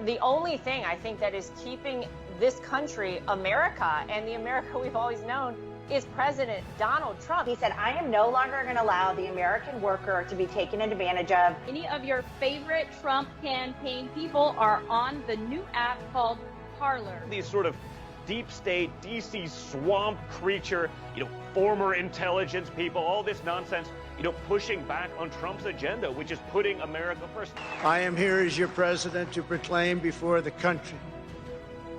the only thing I think that is keeping this country America and the America we've always known is President Donald Trump. He said, I am no longer going to allow the American worker to be taken advantage of. Any of your favorite Trump campaign people are on the new app called Parler. These sort of deep state, DC swamp creature, former intelligence people, all this nonsense, pushing back on Trump's agenda, which is putting America first. I am here as your president to proclaim before the country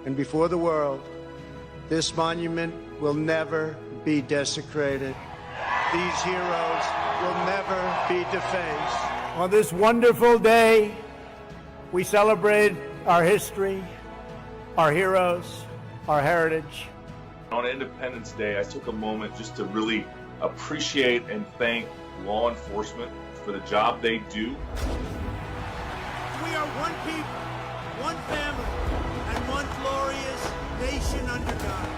and before the world, this monument will never be desecrated. These heroes will never be defaced. On this wonderful day, we celebrate our history, our heroes, our heritage. On Independence Day, I took a moment just to really appreciate and thank law enforcement for the job they do. We are one people, one family, and one glorious nation under God.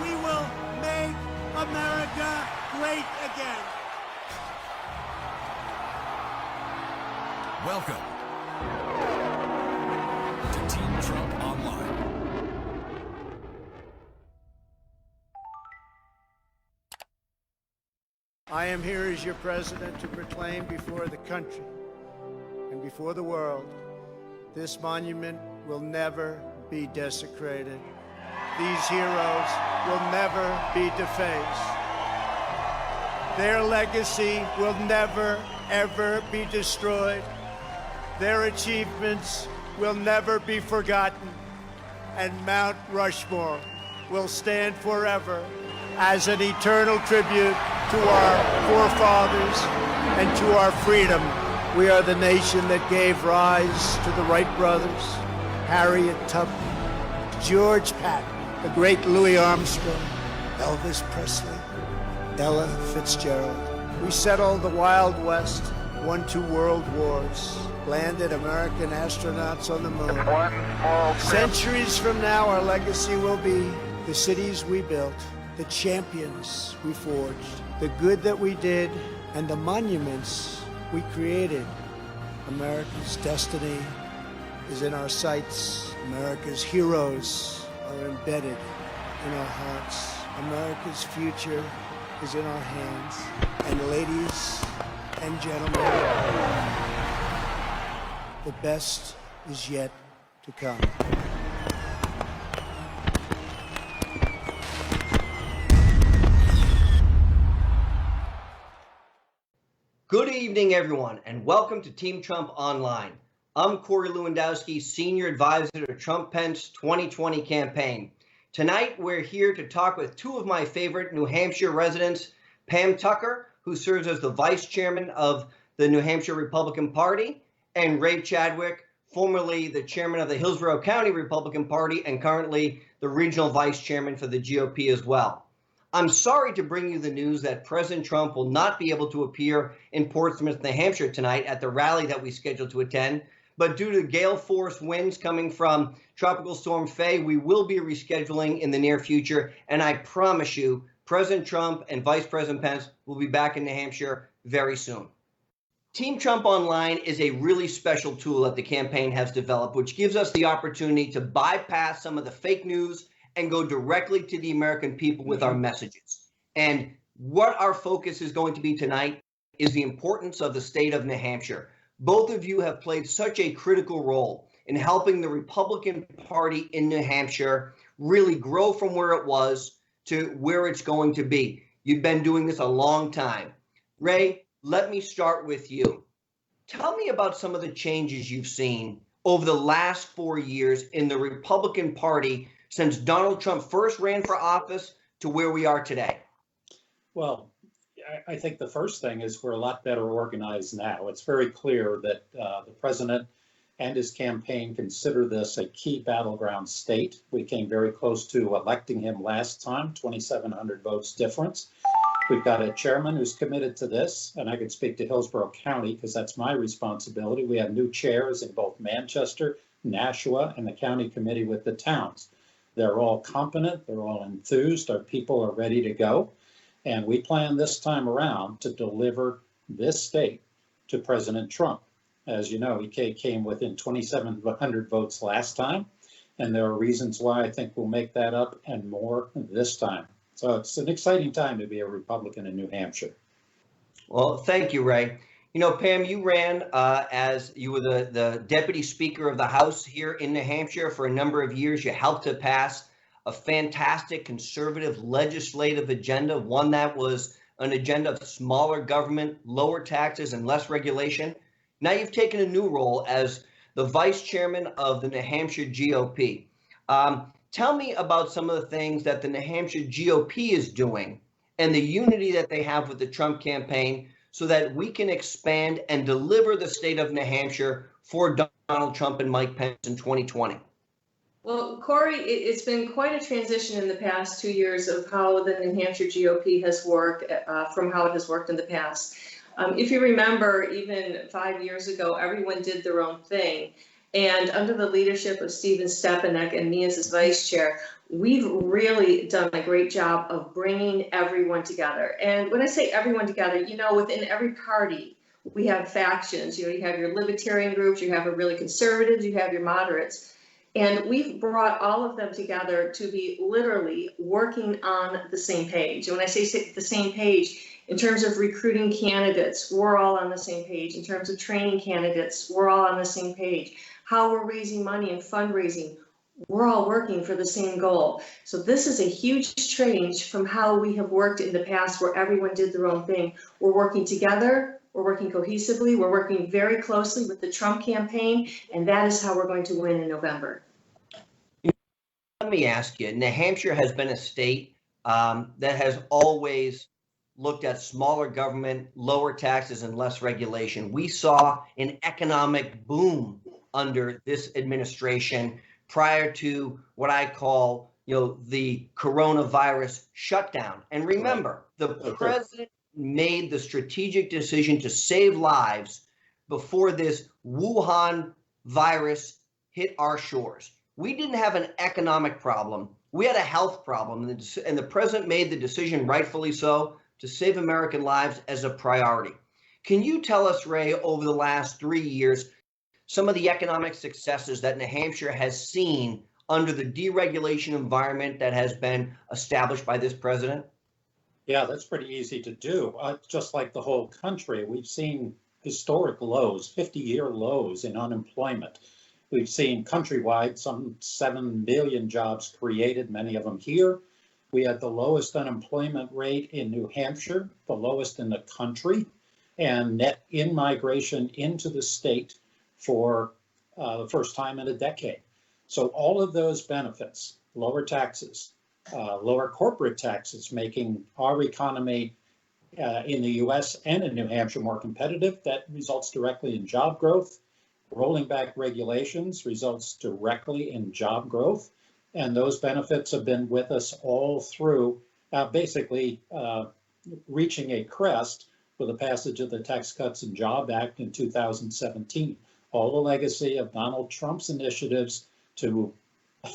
We will make America great again. Welcome to Team Trump Online. I am here as your president to proclaim before the country and before the world, this monument will never be desecrated. These heroes will never be defaced. Their legacy will never, ever be destroyed. Their achievements will never be forgotten. And Mount Rushmore will stand forever as an eternal tribute to our forefathers and to our freedom. We are the nation that gave rise to the Wright brothers, Harriet Tubman, George Patton, the great Louis Armstrong, Elvis Presley, Ella Fitzgerald. We settled the Wild West, won 2 world wars, landed American astronauts on the moon. Centuries from now, our legacy will be the cities we built, the champions we forged, the good that we did, and the monuments we created. America's destiny is in our sights. America's heroes are embedded in our hearts. America's future is in our hands. And ladies and gentlemen, the best is yet to come. Good evening, everyone, and welcome to Team Trump Online. I'm Corey Lewandowski, Senior Advisor to Trump-Pence 2020 campaign. Tonight, we're here to talk with 2 of my favorite New Hampshire residents, Pam Tucker, who serves as the Vice Chairman of the New Hampshire Republican Party, and Ray Chadwick, formerly the Chairman of the Hillsborough County Republican Party and currently the Regional Vice Chairman for the GOP as well. I'm sorry to bring you the news that President Trump will not be able to appear in Portsmouth, New Hampshire tonight at the rally that we scheduled to attend. But due to gale force winds coming from Tropical Storm Faye, we will be rescheduling in the near future. And I promise you, President Trump and Vice President Pence will be back in New Hampshire very soon. Team Trump Online is a really special tool that the campaign has developed, which gives us the opportunity to bypass some of the fake news and go directly to the American people with our messages. And what our focus is going to be tonight is the importance of the state of New Hampshire. Both of you have played such a critical role in helping the Republican Party in New Hampshire really grow from where it was to where it's going to be. You've been doing this a long time. Ray, let me start with you. Tell me about some of the changes you've seen over the last 4 years in the Republican Party since Donald Trump first ran for office to where we are today. Well, I think the first thing is we're a lot better organized now. It's very clear that the president and his campaign consider this a key battleground state. We came very close to electing him last time, 2,700 votes difference. We've got a chairman who's committed to this, and I can speak to Hillsborough County because that's my responsibility. We have new chairs in both Manchester, Nashua, and the county committee with the towns. They're all competent, they're all enthused, our people are ready to go. And we plan this time around to deliver this state to President Trump. As you know, he came within 2,700 votes last time, and there are reasons why I think we'll make that up and more this time. So it's an exciting time to be a Republican in New Hampshire. Well, thank you, Ray. You know, Pam, you ran as you were the deputy speaker of the House here in New Hampshire for a number of years. You helped to pass a fantastic conservative legislative agenda, one that was an agenda of smaller government, lower taxes, and less regulation. Now you've taken a new role as the vice chairman of the New Hampshire GOP. Tell me about some of the things that the New Hampshire GOP is doing and the unity that they have with the Trump campaign so that we can expand and deliver the state of New Hampshire for Donald Trump and Mike Pence in 2020. Well, Corey, it's been quite a transition in the past 2 years of how the New Hampshire GOP has worked from how it has worked in the past. If you remember, even 5 years ago, everyone did their own thing. And under the leadership of Stephen Stepanek and me as his vice chair, we've really done a great job of bringing everyone together. And when I say everyone together, you know, within every party, we have factions. You know, you have your libertarian groups, you have your really conservatives, you have your moderates. And we've brought all of them together to be literally working on the same page. And when I say the same page, in terms of recruiting candidates, we're all on the same page. In terms of training candidates, we're all on the same page. How we're raising money and fundraising, we're all working for the same goal. So this is a huge change from how we have worked in the past where everyone did their own thing. We're working together, we're working cohesively, we're working very closely with the Trump campaign, and that is how we're going to win in November. Let me ask you, New Hampshire has been a state that has always looked at smaller government, lower taxes, and less regulation. We saw an economic boom under this administration prior to what I call, the coronavirus shutdown. And remember, the president made the strategic decision to save lives before this Wuhan virus hit our shores. We didn't have an economic problem. We had a health problem, and the president made the decision, rightfully so, to save American lives as a priority. Can you tell us, Ray, over the last 3 years, some of the economic successes that New Hampshire has seen under the deregulation environment that has been established by this president? Yeah, that's pretty easy to do. Just like the whole country, we've seen historic lows, 50-year lows in unemployment. We've seen countrywide some 7 million jobs created, many of them here. We had the lowest unemployment rate in New Hampshire, the lowest in the country, and net in-migration into the state for the first time in a decade. So all of those benefits, lower taxes, lower corporate taxes, making our economy in the US and in New Hampshire more competitive, that results directly in job growth. Rolling back regulations results directly in job growth. And those benefits have been with us all through basically reaching a crest with the passage of the Tax Cuts and Jobs Act in 2017. All the legacy of Donald Trump's initiatives to,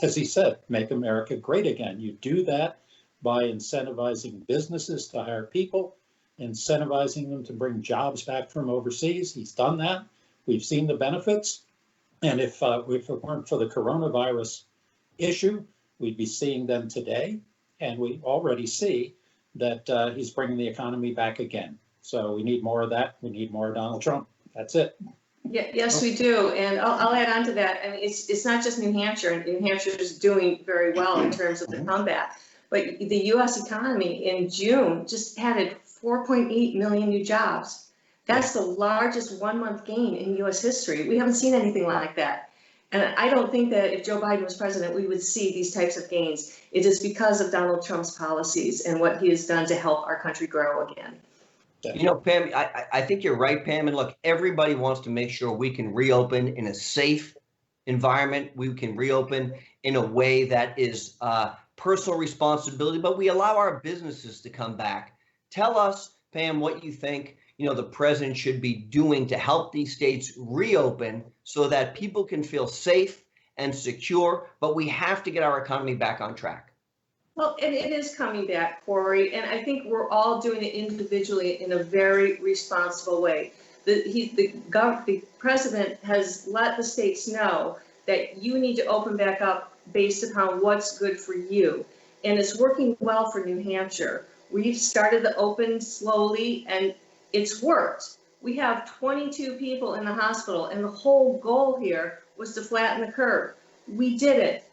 as he said, make America great again. You do that by incentivizing businesses to hire people, incentivizing them to bring jobs back from overseas. He's done that. We've seen the benefits. And if it weren't for the coronavirus issue, we'd be seeing them today. And we already see that he's bringing the economy back again. So we need more of that. We need more of Donald Trump. That's it. Yeah, yes, we do. And I'll add on to that. I mean, it's not just New Hampshire. New Hampshire is doing very well in terms of the comeback. But the U.S. economy in June just added 4.8 million new jobs. That's the largest 1 month gain in U.S. history. We haven't seen anything like that. And I don't think that if Joe Biden was president, we would see these types of gains. It is because of Donald Trump's policies and what he has done to help our country grow again. Pam, I think you're right, Pam. And look, everybody wants to make sure we can reopen in a safe environment. We can reopen in a way that is personal responsibility, but we allow our businesses to come back. Tell us, Pam, what you think the president should be doing to help these states reopen so that people can feel safe and secure, but we have to get our economy back on track. Well, it is coming back, Corey, and I think we're all doing it individually in a very responsible way. The president has let the states know that you need to open back up based upon what's good for you. And it's working well for New Hampshire. We've started to open slowly and it's worked. We have 22 people in the hospital and the whole goal here was to flatten the curve. We did it,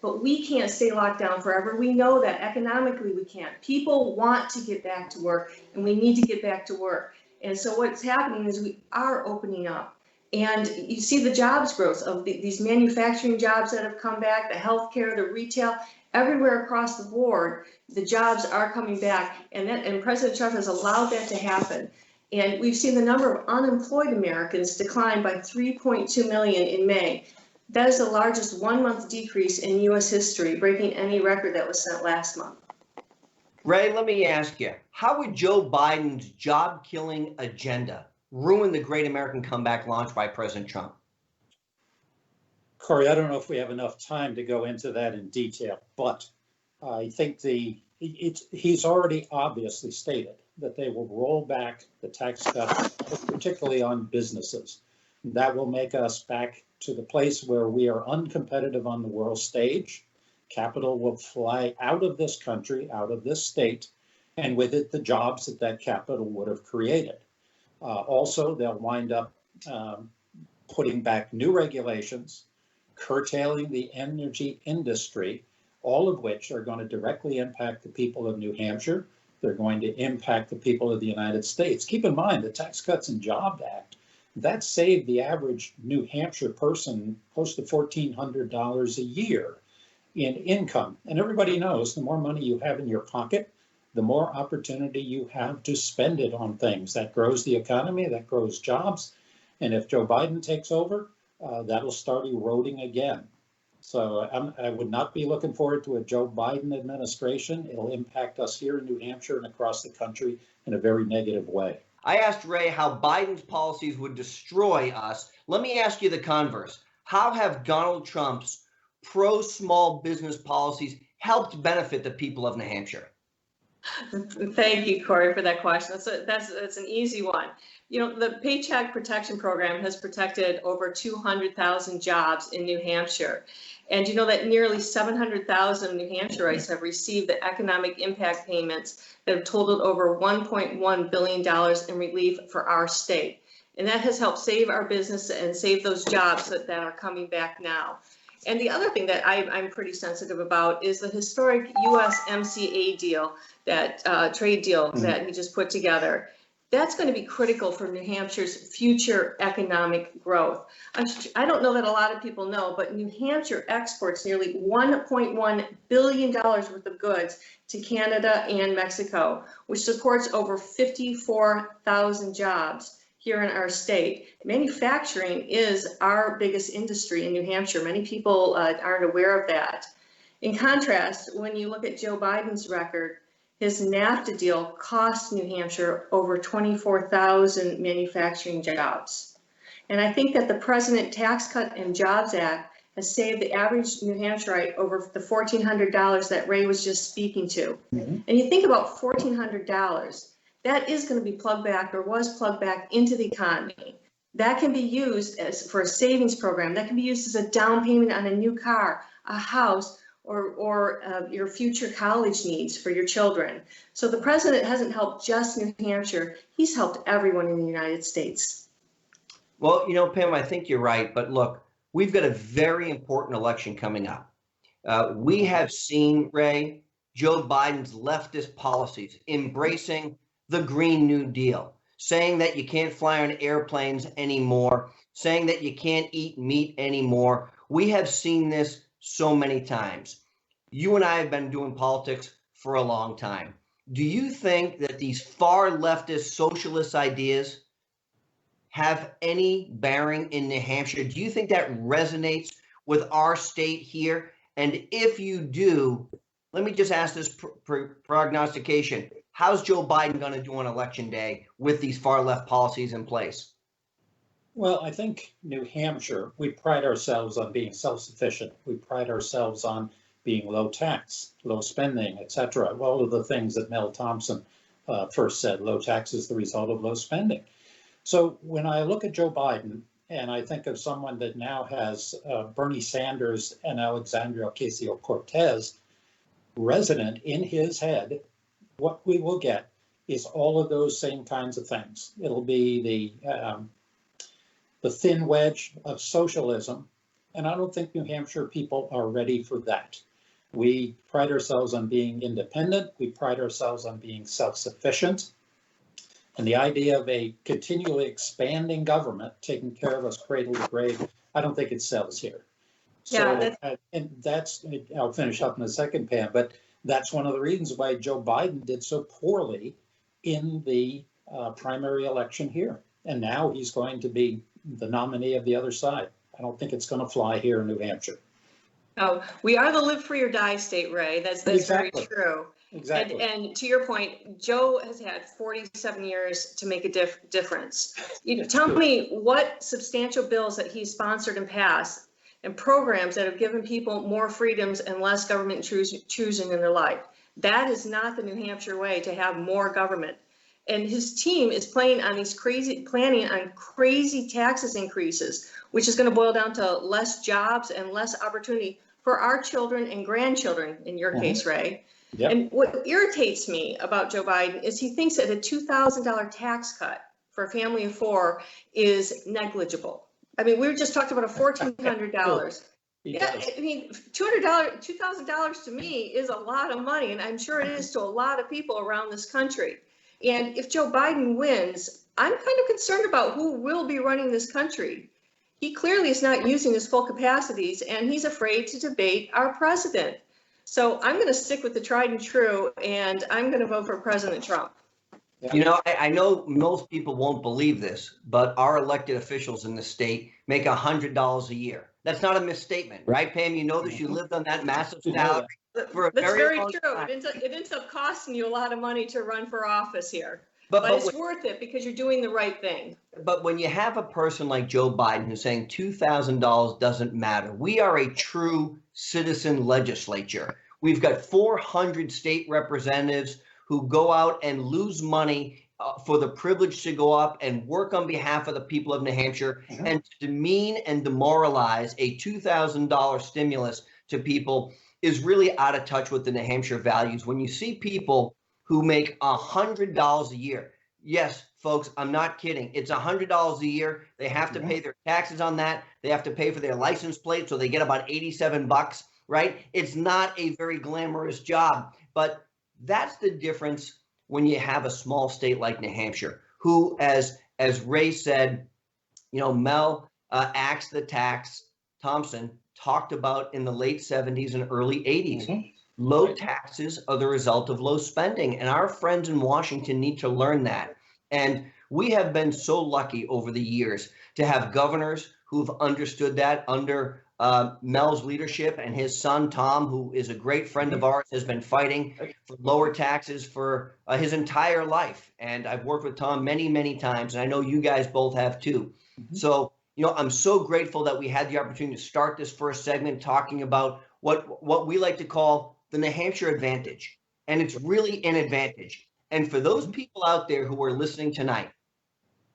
but we can't stay locked down forever. We know that economically we can't. People want to get back to work and we need to get back to work. And so what's happening is we are opening up. And you see the jobs growth of these manufacturing jobs that have come back, the healthcare, the retail, everywhere across the board, the jobs are coming back. And President Trump has allowed that to happen. And we've seen the number of unemployed Americans decline by 3.2 million in May. That is the largest one-month decrease in U.S. history, breaking any record that was set last month. Ray, let me ask you, how would Joe Biden's job-killing agenda ruin the Great American Comeback launch by President Trump? Corey, I don't know if we have enough time to go into that in detail, but I think he's already obviously stated that they will roll back the tax cuts, particularly on businesses. That will make us back to the place where we are uncompetitive on the world stage. Capital will fly out of this country, out of this state, and with it, the jobs that capital would have created. Also, they'll wind up putting back new regulations, curtailing the energy industry, all of which are going to directly impact the people of New Hampshire. They're going to impact the people of the United States. Keep in mind, the Tax Cuts and Jobs Act, that saved the average New Hampshire person close to $1,400 a year in income. And everybody knows the more money you have in your pocket, the more opportunity you have to spend it on things. That grows the economy, that grows jobs. And if Joe Biden takes over, that'll start eroding again. So I would not be looking forward to a Joe Biden administration. It'll impact us here in New Hampshire and across the country in a very negative way. I asked Ray how Biden's policies would destroy us. Let me ask you the converse. How have Donald Trump's pro-small business policies helped benefit the people of New Hampshire? Thank you, Corey, for that question. That's an easy one. You know, the Paycheck Protection Program has protected over 200,000 jobs in New Hampshire. And you know that nearly 700,000 New Hampshireites have received the economic impact payments that have totaled over $1.1 billion in relief for our state. And that has helped save our business and save those jobs that are coming back now. And the other thing that I'm pretty sensitive about is the historic USMCA deal, that trade deal that he just put together. That's going to be critical for New Hampshire's future economic growth. I don't know that a lot of people know, but New Hampshire exports nearly $1.1 billion worth of goods to Canada and Mexico, which supports over 54,000 jobs here in our state. Manufacturing is our biggest industry in New Hampshire. Many people aren't aware of that. In contrast, when you look at Joe Biden's record, his NAFTA deal cost New Hampshire over 24,000 manufacturing jobs. And I think that the President Tax Cut and Jobs Act has saved the average New Hampshireite over the $1,400 that Ray was just speaking to. And you think about $1,400, that is going to be plugged back or was plugged back into the economy. That can be used for a savings program. That can be used as a down payment on a new car, a house, or your future college needs for your children. So the president hasn't helped just New Hampshire, he's helped everyone in the United States. Well, you know, Pam, I think you're right. But look, we've got a very important election coming up. We have seen, Ray, Joe Biden's leftist policies embracing the Green New Deal, saying that you can't fly on airplanes anymore, saying that you can't eat meat anymore. We have seen this so many times. You and I have been doing politics for a long time. Do you think that these far leftist socialist ideas have any bearing in New Hampshire? Do you think that resonates with our state here? And if you do, let me just ask this prognostication. How's Joe Biden going to do on election day with these far left policies in place? Well, I think New Hampshire, we pride ourselves on being self-sufficient. We pride ourselves on being low tax, low spending, et cetera. All of the things that Mel Thompson first said, low tax is the result of low spending. So when I look at Joe Biden, and I think of someone that now has Bernie Sanders and Alexandria Ocasio-Cortez resident in his head, what we will get is all of those same kinds of things. It'll be the thin wedge of socialism, and I don't think New Hampshire people are ready for that. We pride ourselves on being independent. We pride ourselves on being self-sufficient. And the idea of a continually expanding government taking care of us cradle to grave, I don't think it sells here. Yeah, and that's, I'll finish up in a second, Pam, but that's one of the reasons why Joe Biden did so poorly in the primary election here. And now he's going to be the nominee of the other side. I don't think it's going to fly here in New Hampshire. Oh, we are the live free or die state, Ray. That's Exactly. very true. Exactly. And to your point, Joe has had 47 years to make a difference. Tell me what substantial bills that he's sponsored and passed and programs that have given people more freedoms and less government choosing in their life. That is not the New Hampshire way to have more government. And his team is planning on crazy taxes increases, which is going to boil down to less jobs and less opportunity for our children and grandchildren, in your case, Ray. Yep. And what irritates me about Joe Biden is he thinks that a $2,000 tax cut for a family of four is negligible. I mean, we just talked about a $1,400. Yeah, I mean, $2,000 to me is a lot of money, and I'm sure it is to a lot of people around this country. And if Joe Biden wins, I'm kind of concerned about who will be running this country. He clearly is not using his full capacities, and he's afraid to debate our president. So I'm going to stick with the tried and true, and I'm going to vote for President Trump. You know, I know most people won't believe this, but our elected officials in the state make $100 a year. That's not a misstatement, right, Pam? You know this. You lived on that massive salary for a That's very long true. time. It ends up costing you a lot of money to run for office here. But it's worth it because you're doing the right thing. But when you have a person like Joe Biden who's saying $2,000 doesn't matter, we are a true citizen legislature. We've got 400 state representatives who go out and lose money for the privilege to go up and work on behalf of the people of New Hampshire, and to demean and demoralize a $2,000 stimulus to people is really out of touch with the New Hampshire values. When you see people who make $100 a year, yes, folks, I'm not kidding. It's $100 a year. They have to pay their taxes on that. They have to pay for their license plate, so they get about $87, right? It's not a very glamorous job, but that's the difference when you have a small state like New Hampshire, who, as Ray said, you know, Mel Axe the Tax Thompson talked about in the late 70s and early 80s. Low taxes are the result of low spending, and our friends in Washington need to learn that. And we have been so lucky over the years to have governors who've understood that under Mel's leadership, and his son, Tom, who is a great friend of ours, has been fighting for lower taxes for his entire life. And I've worked with Tom many, many times, and I know you guys both have too. So, you know, I'm so grateful that we had the opportunity to start this first segment talking about what we like to call the New Hampshire advantage. And it's really an advantage. And for those people out there who are listening tonight,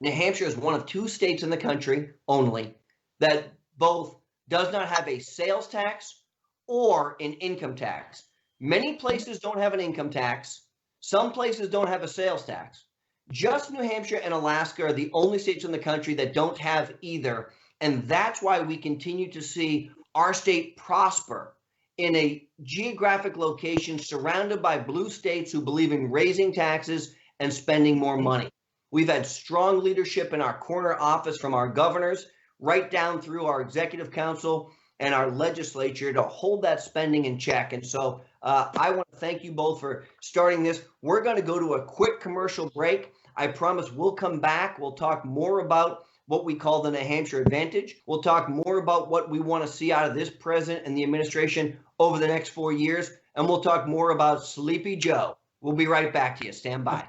New Hampshire is one of 2 states in the country only that both does not have a sales tax or an income tax. Many places don't have an income tax. Some places don't have a sales tax. Just New Hampshire and Alaska are the only states in the country that don't have either. And that's why we continue to see our state prosper in a geographic location surrounded by blue states who believe in raising taxes and spending more money. We've had strong leadership in our corner office from our governors right down through our executive council and our legislature to hold that spending in check. And so I want to thank you both for starting this. We're going to go to a quick commercial break. I promise we'll come back. We'll talk more about what we call the New Hampshire advantage. We'll talk more about what we want to see out of this president and the administration over the next 4 years. And we'll talk more about Sleepy Joe. We'll be right back to you. Stand by.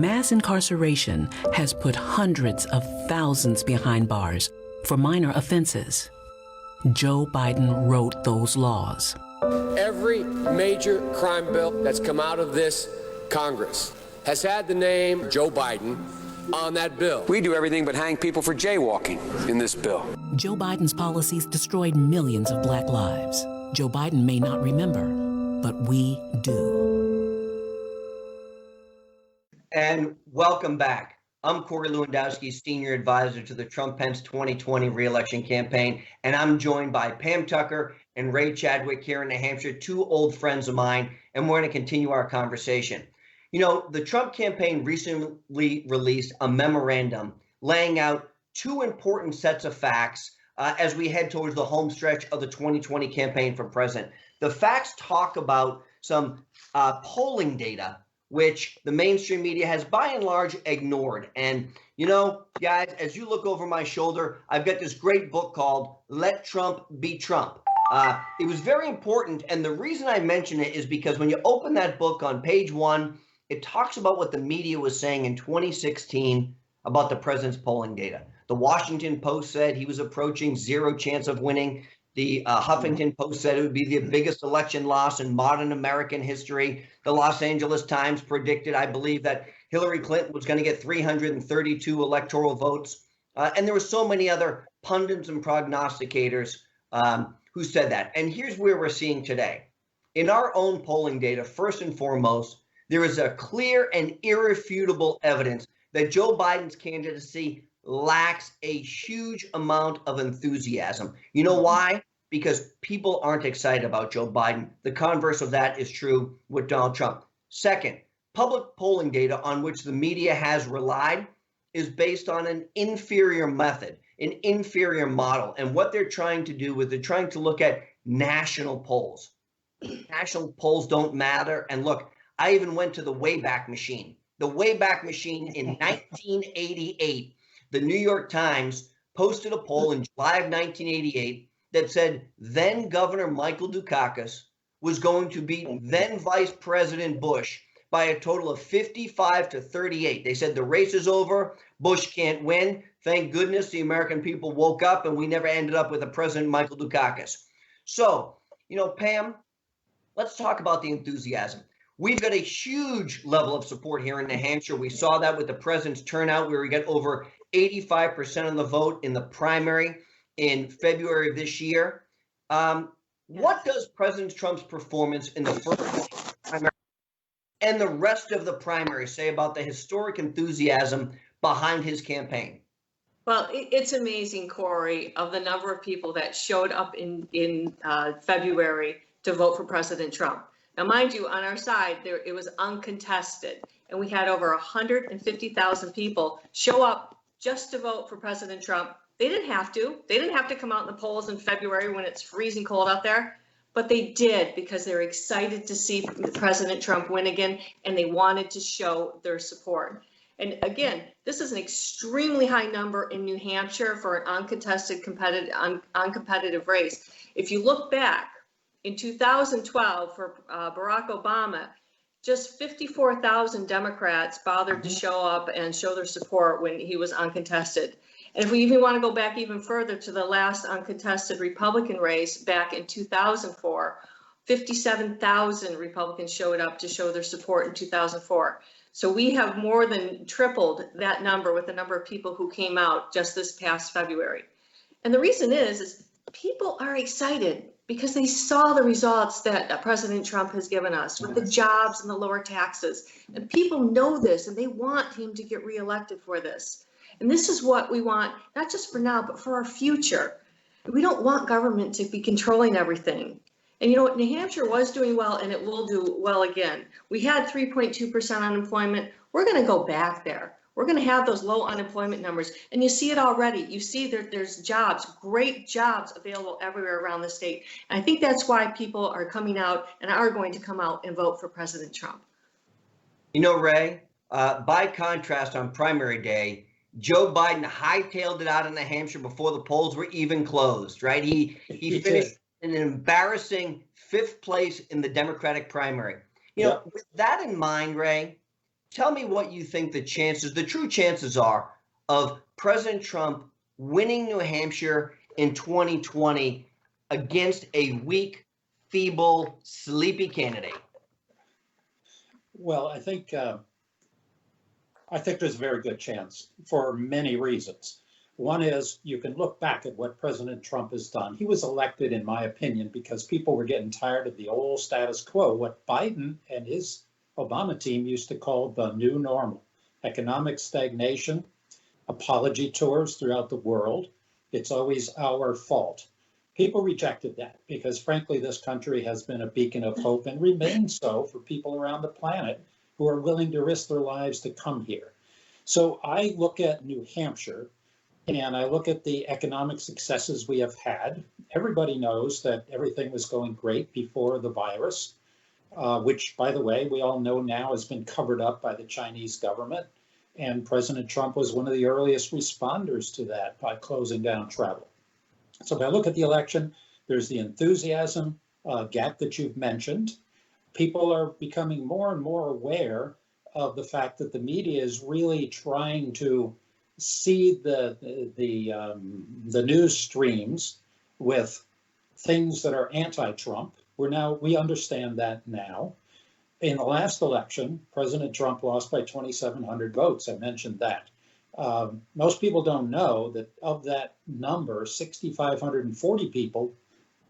mass incarceration has put hundreds of thousands behind bars for minor offenses. Joe Biden wrote those laws. Every major crime bill that's come out of this Congress has had the name Joe Biden on that bill. We do everything but hang people for jaywalking in this bill. Joe Biden's policies destroyed millions of black lives. Joe Biden may not remember, but we do. And welcome back. I'm Corey Lewandowski, Senior Advisor to the Trump-Pence 2020 re-election campaign, and I'm joined by Pam Tucker and Ray Chadwick here in New Hampshire, two old friends of mine, and we're going to continue our conversation. You know, the Trump campaign recently released a memorandum laying out two important sets of facts as we head towards the home stretch of the 2020 campaign for president. The facts talk about some polling data, which the mainstream media has by and large ignored. And, you know, guys, as you look over my shoulder, I've got this great book called Let Trump Be Trump. It was very important. And the reason I mention it is because when you open that book on page 1, it talks about what the media was saying in 2016 about the president's polling data. The Washington Post said he was approaching zero chance of winning. The Huffington Post said it would be the biggest election loss in modern American history. The Los Angeles Times predicted, I believe, that Hillary Clinton was going to get 332 electoral votes. And there were so many other pundits and prognosticators who said that. And here's where we're seeing today. In our own polling data, first and foremost, there is a clear and irrefutable evidence that Joe Biden's candidacy lacks a huge amount of enthusiasm. You know why? Because people aren't excited about Joe Biden. The converse of that is true with Donald Trump. Second, public polling data on which the media has relied is based on an inferior method, an inferior model. And what they're trying to do is they're trying to look at national polls. National polls don't matter. And look, I even went to the Wayback Machine. The Wayback Machine in 1988, the New York Times posted a poll in July of 1988 that said then Governor Michael Dukakis was going to beat then Vice President Bush by a total of 55 to 38. They said the race is over. Bush can't win. Thank goodness the American people woke up and we never ended up with a President Michael Dukakis. So, you know, Pam, let's talk about the enthusiasm. We've got a huge level of support here in New Hampshire. We saw that with the president's turnout, where we got over 85% of the vote in the primary in February of this year. What does President Trump's performance in the first primary and the rest of the primary say about the historic enthusiasm behind his campaign? Well, it's amazing, Corey, of the number of people that showed up in February to vote for President Trump. Now, mind you, on our side, it was uncontested, and we had over 150,000 people show up just to vote for President Trump. They didn't have to. They didn't have to come out in the polls in February when it's freezing cold out there, but they did because they're excited to see President Trump win again, and they wanted to show their support. And again, this is an extremely high number in New Hampshire for an uncontested, uncompetitive race. If you look back, in 2012, for Barack Obama, just 54,000 Democrats bothered to show up and show their support when he was uncontested. And if we even want to go back even further to the last uncontested Republican race back in 2004, 57,000 Republicans showed up to show their support in 2004. So we have more than tripled that number with the number of people who came out just this past February. And the reason is people are excited because they saw the results that President Trump has given us with the jobs and the lower taxes. And people know this, and they want him to get reelected for this. And this is what we want, not just for now, but for our future. We don't want government to be controlling everything. And you know what, New Hampshire was doing well, and it will do well again. We had 3.2% unemployment. We're going to go back there. We're going to have those low unemployment numbers. And you see it already. You see there's jobs, great jobs available everywhere around the state. And I think that's why people are coming out and are going to come out and vote for President Trump. You know, Ray, by contrast, on primary day, Joe Biden hightailed it out in New Hampshire before the polls were even closed, right? He finished in an embarrassing 5th place in the Democratic primary. You know, with that in mind, Ray, Tell me what you think the true chances are of President Trump winning New Hampshire in 2020 against a weak, feeble, sleepy candidate. Well, I think there's a very good chance for many reasons. One is you can look back at what President Trump has done. He was elected, in my opinion, because people were getting tired of the old status quo, what Biden and his Obama team used to call the new normal. Economic stagnation, apology tours throughout the world. It's always our fault. People rejected that because, frankly, this country has been a beacon of hope and remains so for people around the planet who are willing to risk their lives to come here. So I look at New Hampshire and I look at the economic successes we have had. Everybody knows that everything was going great before the virus, which, by the way, we all know now has been covered up by the Chinese government. And President Trump was one of the earliest responders to that by closing down travel. So if I look at the election, there's the enthusiasm gap that you've mentioned. People are becoming more and more aware of the fact that the media is really trying to see the news streams with things that are anti-Trump. We understand that now. In the last election, President Trump lost by 2,700 votes. I mentioned that. Most people don't know that of that number, 6,540 people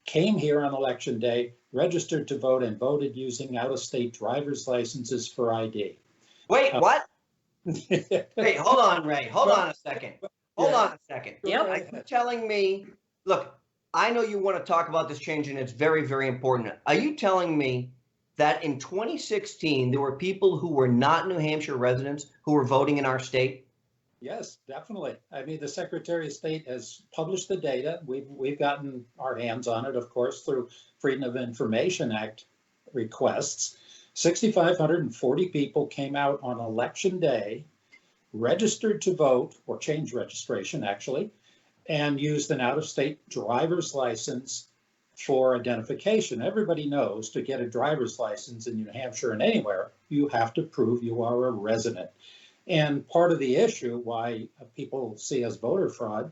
came here on election day, registered to vote, and voted using out-of-state driver's licenses for ID. Wait, what? Hey, hold on, Ray. Hold on a second. Hold on a second. Yep. Are you telling me, look, I know you want to talk about this change and it's very, very important. Are you telling me that in 2016, there were people who were not New Hampshire residents who were voting in our state? Yes, definitely. I mean, the Secretary of State has published the data. We've gotten our hands on it, of course, through Freedom of Information Act requests. 6,540 people came out on election day, registered to vote, or changed registration, actually, and used an out-of-state driver's license for identification. Everybody knows to get a driver's license in New Hampshire and anywhere, you have to prove you are a resident. And part of the issue why people see as voter fraud,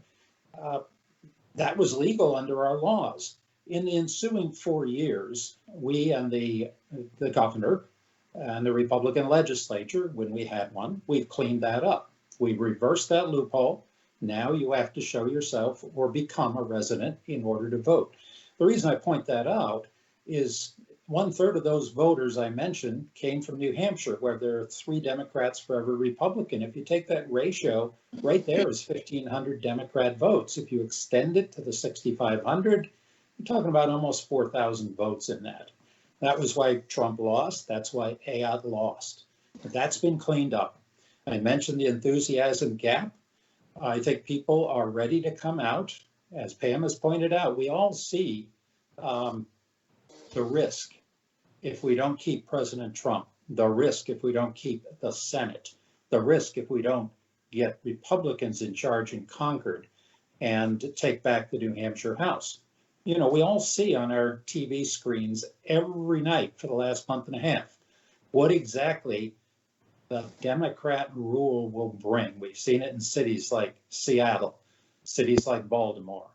that was legal under our laws. In the ensuing 4 years, we and the governor and the Republican legislature, when we had one, we've cleaned that up. We reversed that loophole. Now you have to show yourself or become a resident in order to vote. The reason I point that out is 1/3 of those voters I mentioned came from New Hampshire, where there are 3 Democrats for every Republican. If you take that ratio, right there is 1,500 Democrat votes. If you extend it to the 6,500, you're talking about almost 4,000 votes in that. That was why Trump lost. That's why Ayotte lost. But that's been cleaned up. I mentioned the enthusiasm gap. I think people are ready to come out. As Pam has pointed out, we all see the risk if we don't keep President Trump, the risk if we don't keep the Senate, the risk if we don't get Republicans in charge in Concord and take back the New Hampshire House. You know, we all see on our TV screens every night for the last month and a half what exactly the Democrat rule will bring. We've seen it in cities like Seattle, cities like Baltimore,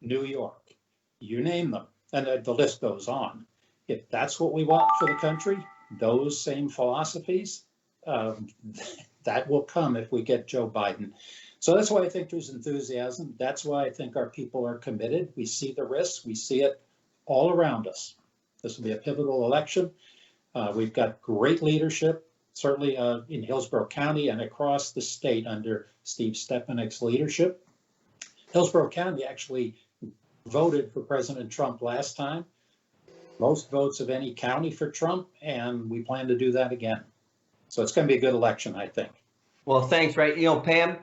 New York, you name them, and the list goes on. If that's what we want for the country, those same philosophies, that will come if we get Joe Biden. So that's why I think there's enthusiasm. That's why I think our people are committed. We see the risks. We see it all around us. This will be a pivotal election. We've got great leadership, certainly in Hillsborough County and across the state under Steve Stepanik's leadership. Hillsborough County actually voted for President Trump last time. Most votes of any county for Trump, and we plan to do that again. So it's going to be a good election, I think. Well, thanks, Ray. You know, Pam,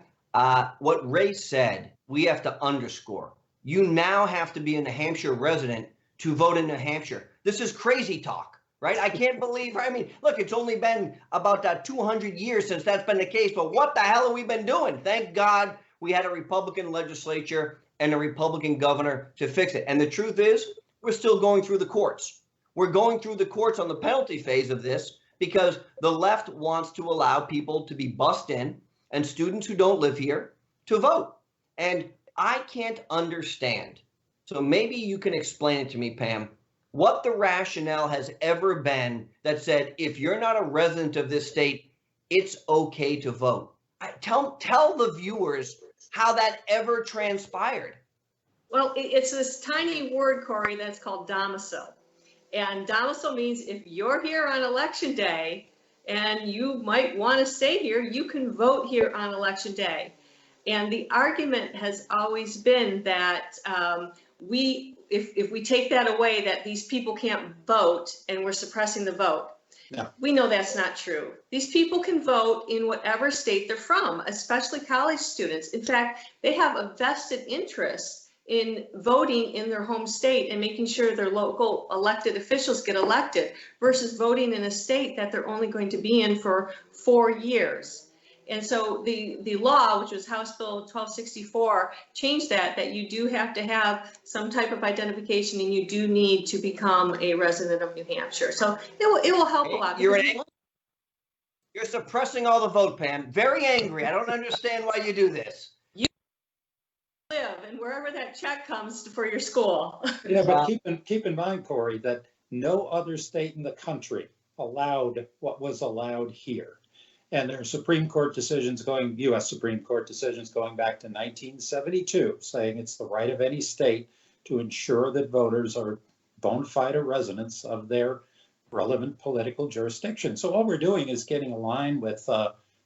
what Ray said, we have to underscore. You now have to be a New Hampshire resident to vote in New Hampshire. This is crazy talk, right? I can't believe, I mean, look, it's only been about 200 years since that's been the case, but what the hell have we been doing? Thank God we had a Republican legislature and a Republican governor to fix it. And the truth is, we're still going through the courts. We're going through the courts on the penalty phase of this because the left wants to allow people to be bussed in and students who don't live here to vote. And I can't understand. So maybe you can explain it to me, Pam, what the rationale has ever been that said, if you're not a resident of this state, it's okay to vote. Tell the viewers how that ever transpired. Well, it's this tiny word, Corey, that's called domicile. And domicile means if you're here on election day and you might want to stay here, you can vote here on election day. And the argument has always been that if we take that away, that these people can't vote and we're suppressing the vote. No. We know that's not true. These people can vote in whatever state they're from, especially college students. In fact, they have a vested interest in voting in their home state and making sure their local elected officials get elected versus voting in a state that they're only going to be in for 4 years. And so the law, which was House Bill 1264, changed that you do have to have some type of identification and you do need to become a resident of New Hampshire. So it will help a lot. You're suppressing all the vote, Pam. Very angry. I don't understand why you do this. You live and wherever that check comes for your school. Yeah, but keep in mind, Corey, that no other state in the country allowed what was allowed here. And there are Supreme Court decisions U.S. Supreme Court decisions going back to 1972, saying it's the right of any state to ensure that voters are bona fide residents of their relevant political jurisdiction. So all we're doing is getting aligned with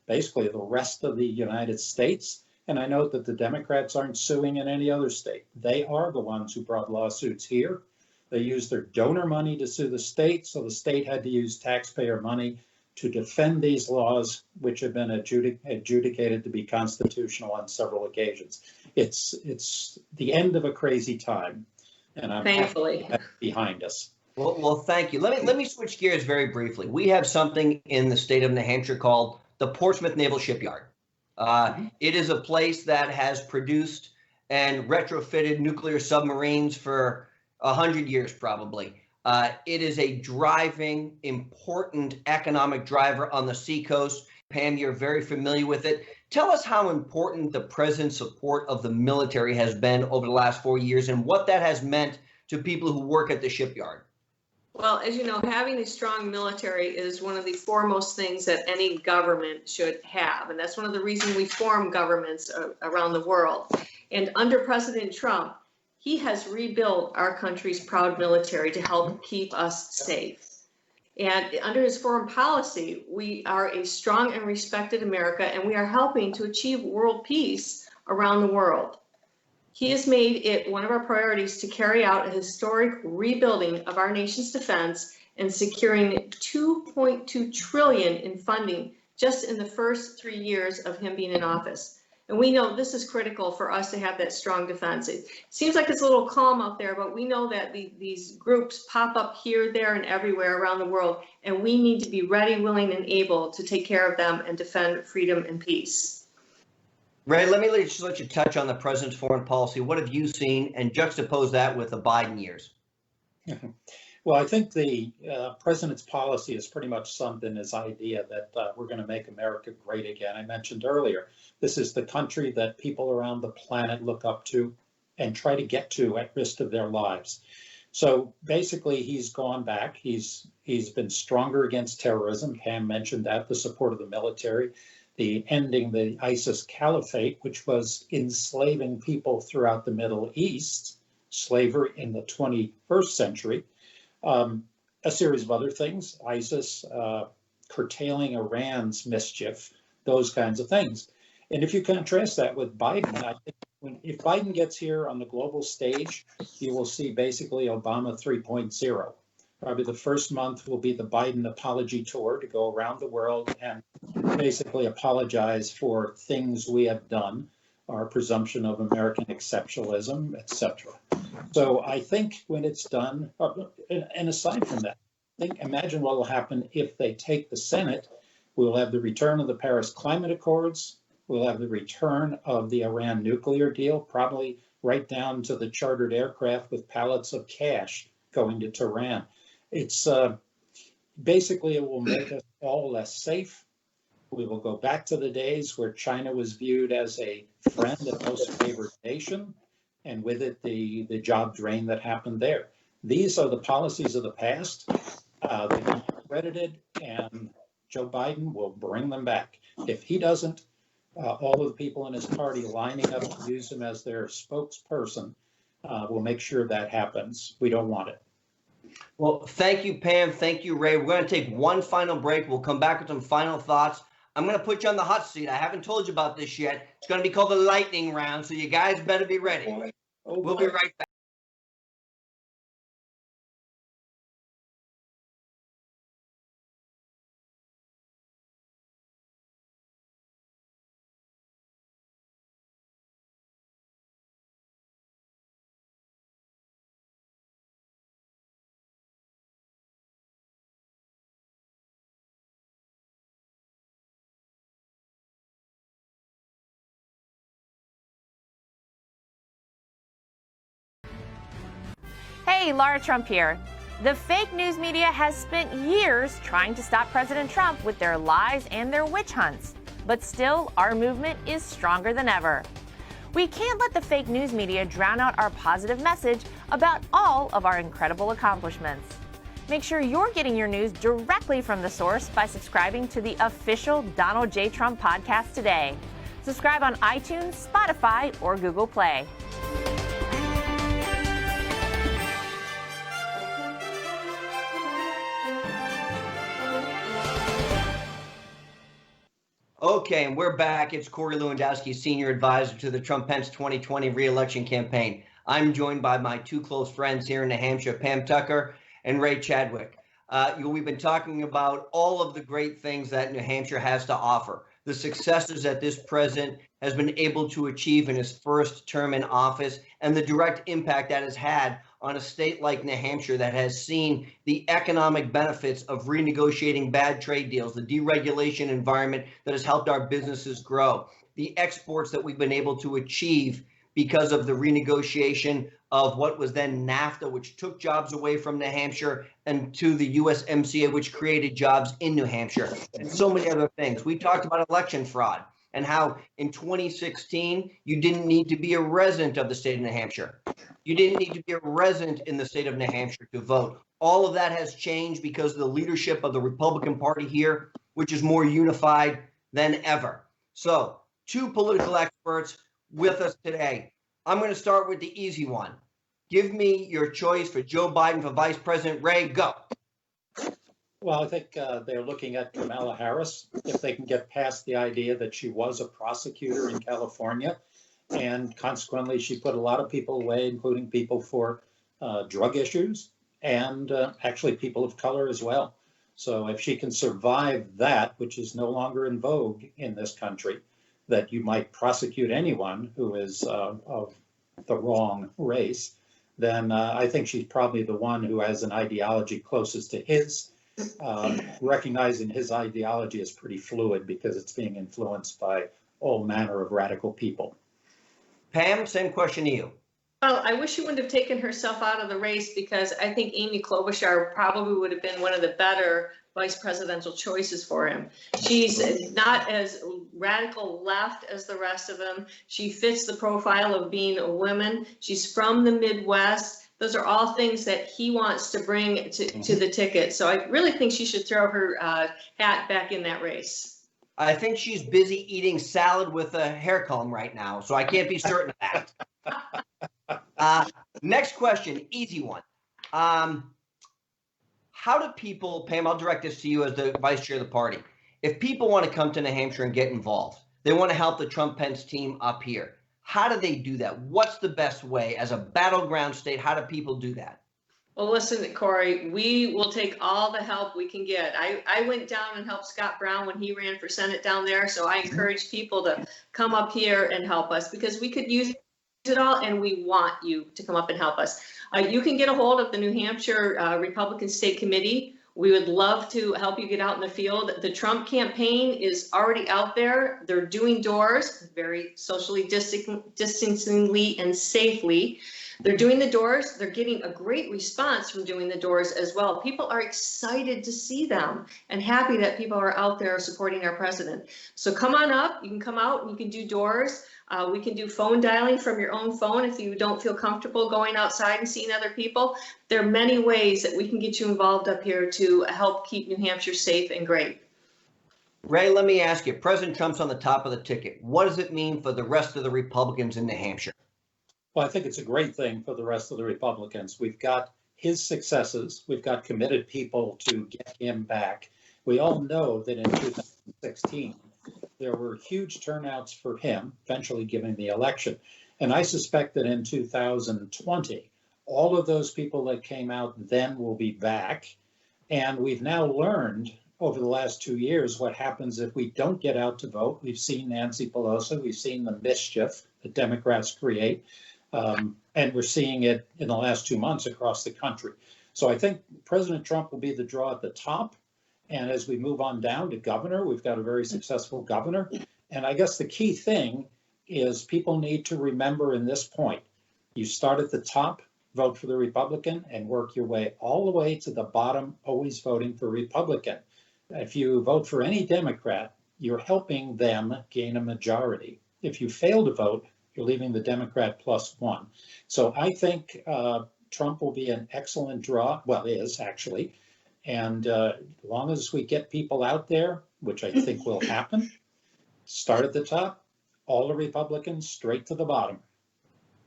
basically the rest of the United States. And I note that the Democrats aren't suing in any other state. They are the ones who brought lawsuits here. They used their donor money to sue the state, so the state had to use taxpayer money to defend these laws, which have been adjudicated to be constitutional on several occasions. It's the end of a crazy time, and I'm thankfully behind us. Well, thank you. Let me switch gears very briefly. We have something in the state of New Hampshire called the Portsmouth Naval Shipyard. It is a place that has produced and retrofitted nuclear submarines for 100 years, probably. It is a driving, important economic driver on the seacoast. Pam, you're very familiar with it. Tell us how important the president's support of the military has been over the last 4 years and what that has meant to people who work at the shipyard. Well, as you know, having a strong military is one of the foremost things that any government should have. And that's one of the reasons we form governments around the world. And under President Trump, he has rebuilt our country's proud military to help keep us safe. And under his foreign policy, we are a strong and respected America, and we are helping to achieve world peace around the world. He has made it one of our priorities to carry out a historic rebuilding of our nation's defense and securing $2.2 trillion in funding just in the first 3 years of him being in office. And we know this is critical for us to have that strong defense. It seems like it's a little calm out there, but we know that these groups pop up here, there, and everywhere around the world, and we need to be ready, willing, and able to take care of them and defend freedom and peace. Ray, let me just let you touch on the president's foreign policy. What have you seen, and juxtapose that with the Biden years? Well, I think the president's policy is pretty much summed in his idea that we're going to make America great again. I mentioned earlier, this is the country that people around the planet look up to and try to get to at risk of their lives. So basically, he's gone back. He's been stronger against terrorism. Pam mentioned that, the support of the military, the ending the ISIS caliphate, which was enslaving people throughout the Middle East, slavery in the 21st century. A series of other things, ISIS, curtailing Iran's mischief, those kinds of things. And if you contrast that with Biden, I think if Biden gets here on the global stage, you will see basically Obama 3.0. Probably the first month will be the Biden apology tour to go around the world and basically apologize for things we have done, our presumption of American exceptionalism, etc. So I think when it's done, and aside from that, imagine what will happen if they take the Senate. We'll have the return of the Paris Climate Accords. We'll have the return of the Iran nuclear deal, probably right down to the chartered aircraft with pallets of cash going to Tehran. It's basically, it will make us all less safe. We will go back to the days where China was viewed as a friend and most favored nation, and with it the job drain that happened there. These are the policies of the past. They can be credited, and Joe Biden will bring them back. If he doesn't, all of the people in his party lining up to use him as their spokesperson will make sure that happens. We don't want it. Well, thank you, Pam. Thank you, Ray. We're going to take one final break. We'll come back with some final thoughts. I'm going to put you on the hot seat. I haven't told you about this yet. It's going to be called the lightning round, so you guys better be ready. We'll be right back. Hey, Laura Trump here. The fake news media has spent years trying to stop President Trump with their lies and their witch hunts. But still, our movement is stronger than ever. We can't let the fake news media drown out our positive message about all of our incredible accomplishments. Make sure you're getting your news directly from the source by subscribing to the official Donald J. Trump podcast today. Subscribe on iTunes, Spotify, or Google Play. Okay, and we're back. It's Corey Lewandowski, Senior Advisor to the Trump-Pence 2020 re-election campaign. I'm joined by my two close friends here in New Hampshire, Pam Tucker and Ray Chadwick. We've been talking about all of the great things that New Hampshire has to offer, the successes that this president has been able to achieve in his first term in office, and the direct impact that has had on a state like New Hampshire that has seen the economic benefits of renegotiating bad trade deals, the deregulation environment that has helped our businesses grow, the exports that we've been able to achieve because of the renegotiation of what was then NAFTA, which took jobs away from New Hampshire, and to the USMCA, which created jobs in New Hampshire, and so many other things. We talked about election fraud and how in 2016, you didn't need to be a resident of the state of New Hampshire. You didn't need to be a resident in the state of New Hampshire to vote. All of that has changed because of the leadership of the Republican Party here, which is more unified than ever. So, two political experts with us today. I'm going to start with the easy one. Give me your choice for Joe Biden for Vice President. Ray, go. Well, I think they're looking at Kamala Harris, if they can get past the idea that she was a prosecutor in California, and consequently she put a lot of people away, including people for drug issues, and actually people of color as well. So if she can survive that, which is no longer in vogue in this country, that you might prosecute anyone who is of the wrong race, then I think she's probably the one who has an ideology closest to his, recognizing his ideology is pretty fluid because it's being influenced by all manner of radical people. Pam, same question to you. Well, I wish she wouldn't have taken herself out of the race, because I think Amy Klobuchar probably would have been one of the better vice presidential choices for him. She's not as radical left as the rest of them. She fits the profile of being a woman. She's from the Midwest. Those are all things that he wants to bring to the ticket. So I really think she should throw her hat back in that race. I think she's busy eating salad with a hair comb right now, so I can't be certain of that. Next question, easy one. How do people, Pam, I'll direct this to you as the vice chair of the party. If people want to come to New Hampshire and get involved, they want to help the Trump-Pence team up here, how do they do that? What's the best way as a battleground state? How do people do that? Well, listen, Corey, we will take all the help we can get. I went down and helped Scott Brown when he ran for Senate down there. So I encourage people to come up here and help us, because we could use it all, and we want you to come up and help us. You can get a hold of the New Hampshire Republican State Committee. We would love to help you get out in the field. The Trump campaign is already out there. They're doing doors very socially distancingly and safely. They're doing the doors. They're getting a great response from doing the doors as well. People are excited to see them and happy that people are out there supporting our president. So come on up. You can come out and you can do doors. We can do phone dialing from your own phone if you don't feel comfortable going outside and seeing other people. There are many ways that we can get you involved up here to help keep New Hampshire safe and great. Ray, let me ask you, President Trump's on the top of the ticket. What does it mean for the rest of the Republicans in New Hampshire? Well, I think it's a great thing for the rest of the Republicans. We've got his successes. We've got committed people to get him back. We all know that in 2016, there were huge turnouts for him, eventually giving the election. And I suspect that in 2020, all of those people that came out then will be back. And we've now learned over the last 2 years what happens if we don't get out to vote. We've seen Nancy Pelosi, we've seen the mischief that Democrats create, and we're seeing it in the last 2 months across the country. So I think President Trump will be the draw at the top. And as we move on down to governor, we've got a very successful governor. And I guess the key thing is people need to remember in this point, you start at the top, vote for the Republican, and work your way all the way to the bottom, always voting for Republican. If you vote for any Democrat, you're helping them gain a majority. If you fail to vote, you're leaving the Democrat +1. So I think Trump will be an excellent draw. Well, is actually. And as long as we get people out there, which I think will happen, start at the top, all the Republicans straight to the bottom.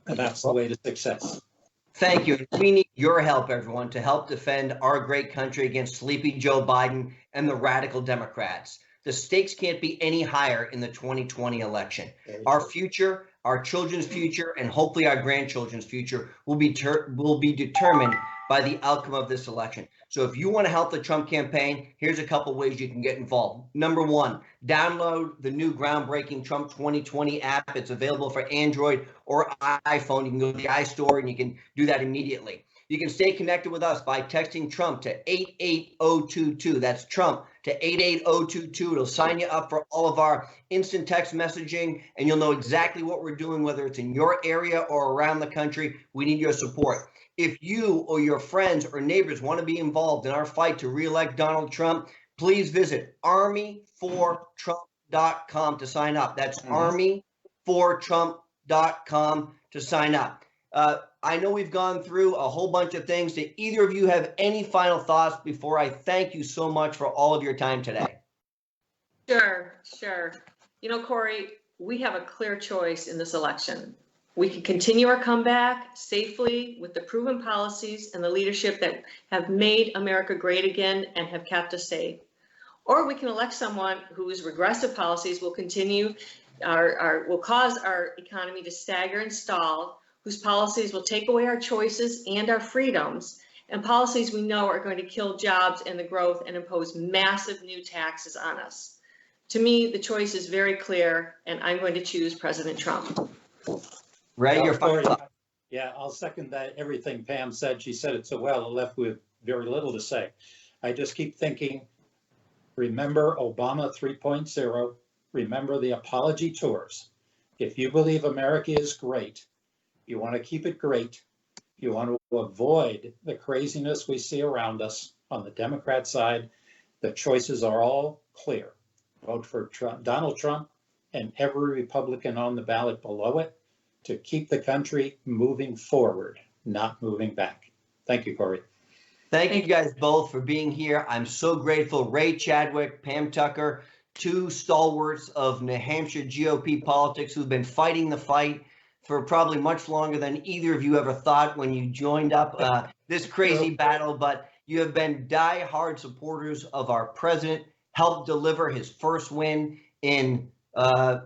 And that's the way to success. Thank you. We need your help, everyone, to help defend our great country against sleepy Joe Biden and the radical Democrats. The stakes can't be any higher in the 2020 election. Our future, our children's future, and hopefully our grandchildren's future will be determined by the outcome of this election. So if you want to help the Trump campaign, here's a couple ways you can get involved. Number one, download the new groundbreaking Trump 2020 app. It's available for Android or iPhone. You can go to the iStore and you can do that immediately. You can stay connected with us by texting Trump to 88022. That's Trump to 88022. It'll sign you up for all of our instant text messaging, and you'll know exactly what we're doing, whether it's in your area or around the country. We need your support. If you or your friends or neighbors want to be involved in our fight to re-elect Donald Trump, please visit army4trump.com to sign up. That's army4trump.com to sign up. I know we've gone through a whole bunch of things. Do either of you have any final thoughts before I thank you so much for all of your time today? Sure. You know, Corey, we have a clear choice in this election. We can continue our comeback safely with the proven policies and the leadership that have made America great again and have kept us safe. Or we can elect someone whose regressive policies will continue will cause our economy to stagger and stall, whose policies will take away our choices and our freedoms, and policies we know are going to kill jobs and the growth and impose massive new taxes on us. To me, the choice is very clear, and I'm going to choose President Trump. Ray, your final thought. Yeah, I'll second that. Everything Pam said, she said it so well, I left with very little to say. I just keep thinking, remember Obama 3.0, remember the apology tours. If you believe America is great, you want to keep it great, you want to avoid the craziness we see around us on the Democrat side, the choices are all clear. Vote for Donald Trump and every Republican on the ballot below it to keep the country moving forward, not moving back. Thank you, Corey. Thank you guys both for being here. I'm so grateful. Ray Chadwick, Pam Tucker, two stalwarts of New Hampshire GOP politics who've been fighting the fight for probably much longer than either of you ever thought when you joined up this crazy battle. But you have been die-hard supporters of our president, helped deliver his first win in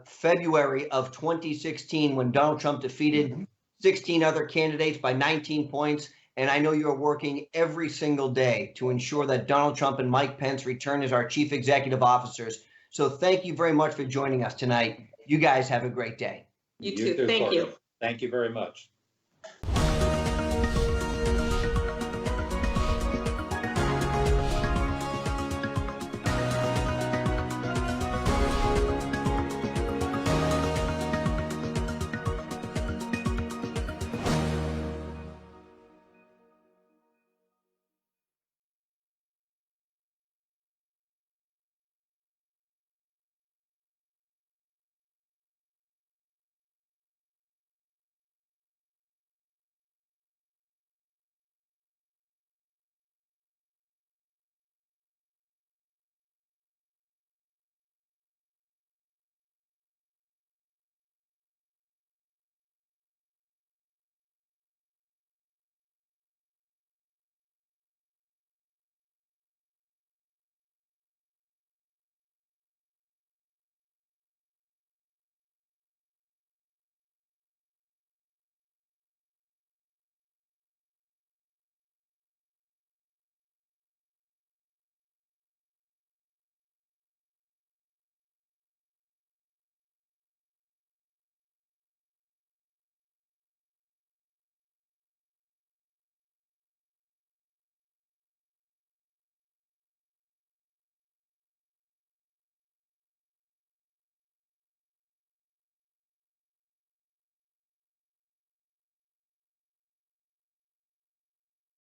February of 2016 when Donald Trump defeated 16 other candidates by 19 points. And I know you're working every single day to ensure that Donald Trump and Mike Pence return as our chief executive officers. So thank you very much for joining us tonight. You guys have a great day. You too. Thank you. Thank you very much.